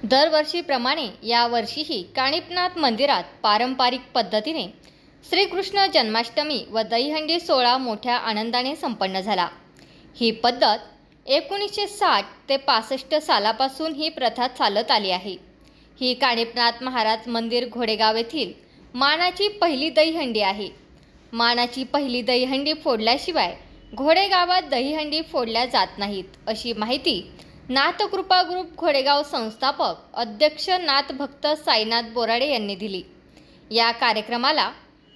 दरवर्षीप्रमाणे यावर्षीही काणिपनाथ मंदिरात पारंपरिक पद्धतीने श्रीकृष्ण जन्माष्टमी व दहीहंडी सोहळा मोठ्या आनंदाने संपन्न झाला। ही पद्धत 1960 ते 65 सालापासून ही प्रथा चालत आली आहे। ही काणिपनाथ महाराज मंदिर घोडेगाव येथील मानाची पहिली दहीहंडी आहे। मानाची पहिली दहीहंडी फोडल्याशिवाय घोडेगावात दहीहंडी फोडल्या जात नाहीत, अशी माहिती नाथकृपा ग्रुप घोडेगाव संस्थापक अध्यक्ष नाथभक्त साईनाथ बोराडे यांनी दिली। या कार्यक्रमाला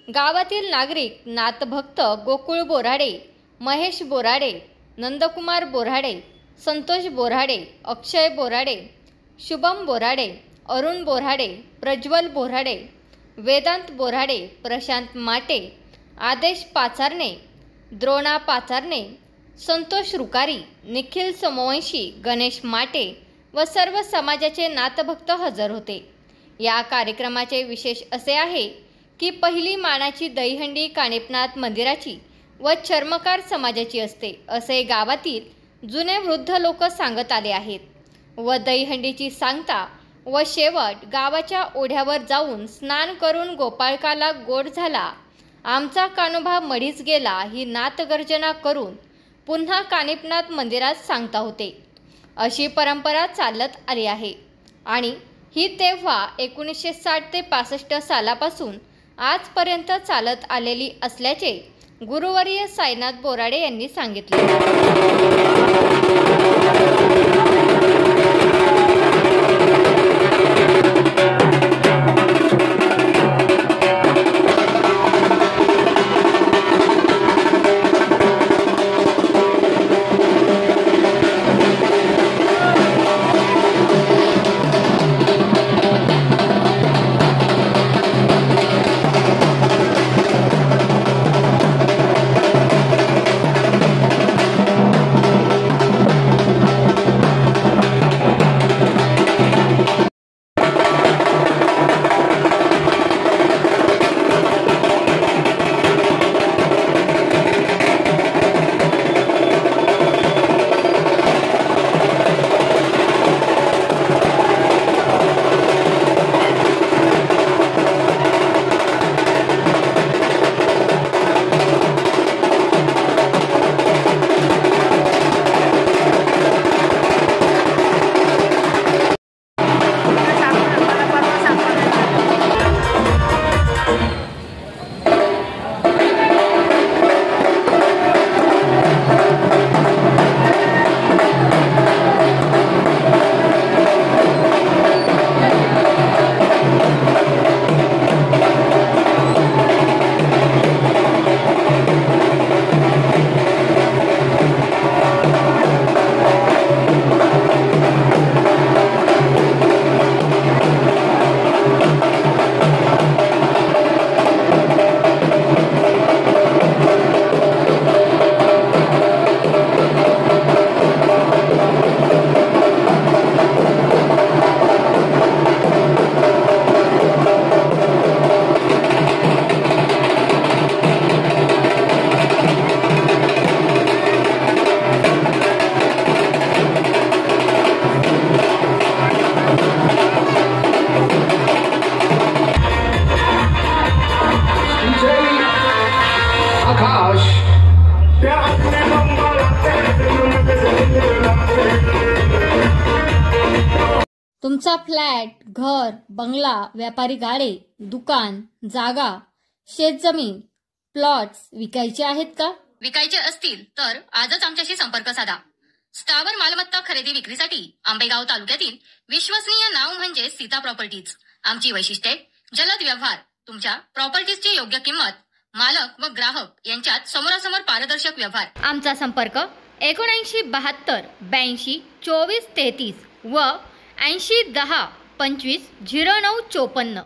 गावातील नागरिक नाथभक्त गोकुळ बोराडे, महेश बोराडे, नंदकुमार बोराडे, संतोष बोराडे, अक्षय बोराडे, शुभम बोराडे, अरुण बोराडे, प्रज्वल बोराडे, वेदांत बोराडे, प्रशांत माटे, आदेश पाचारणे, द्रोणा पाचारणे, संतोष रुकारी, निखिल सोमवंशी, गणेश माटे व सर्व समाजाचे नाथभक्त हजर होते। या कार्यक्रमाचे विशेष असे आहे की पहिली मानाची दहीहंडी काणिपनाथ मंदिराची व चर्मकार समाजाची असते, असे गावातील जुने वृद्ध लोक सांगत आले आहेत। व दहीहंडीची सांगता व शेवट गावाच्या ओढ्यावर जाऊन स्नान करून गोपाळकाला गोड झाला, आमचा कान्होबा मढीच गेला ही नाथगर्जना करून पुन्हा काणिपनाथ मंदिरात सांगता होते। अशी परंपरा चालत आली आहे आणि ही तेव्हा 1960 ते 65 सालापासून आजपर्यंत चालत आलेली असल्याचे गुरुवर्य साईनाथ बोराडे यांनी सांगितले। तुमचा फ्लॅट, घर, बंगला, व्यापारी गाडे, दुकान, जागा, शेतजमीन, प्लॉट्स विकायचे आहेत का? विकायचे असतील तर आजच आमच्याशी संपर्क साधा। स्थावर मालमत्ता खरेदी विक्रीसाठी आंबेगाव तालुक्यातील विश्वसनीय नाव म्हणजे सीता प्रॉपर्टीज। आमची वैशिष्ट्ये: जलद व्यवहार, तुमच्या प्रॉपर्टीजची योग्य किंमत, मालक व ग्राहक यांच्यात समोरासमोर पारदर्शक व्यवहार। आमचा संपर्क 7972 82 24 33 व 80 10 25 09 54।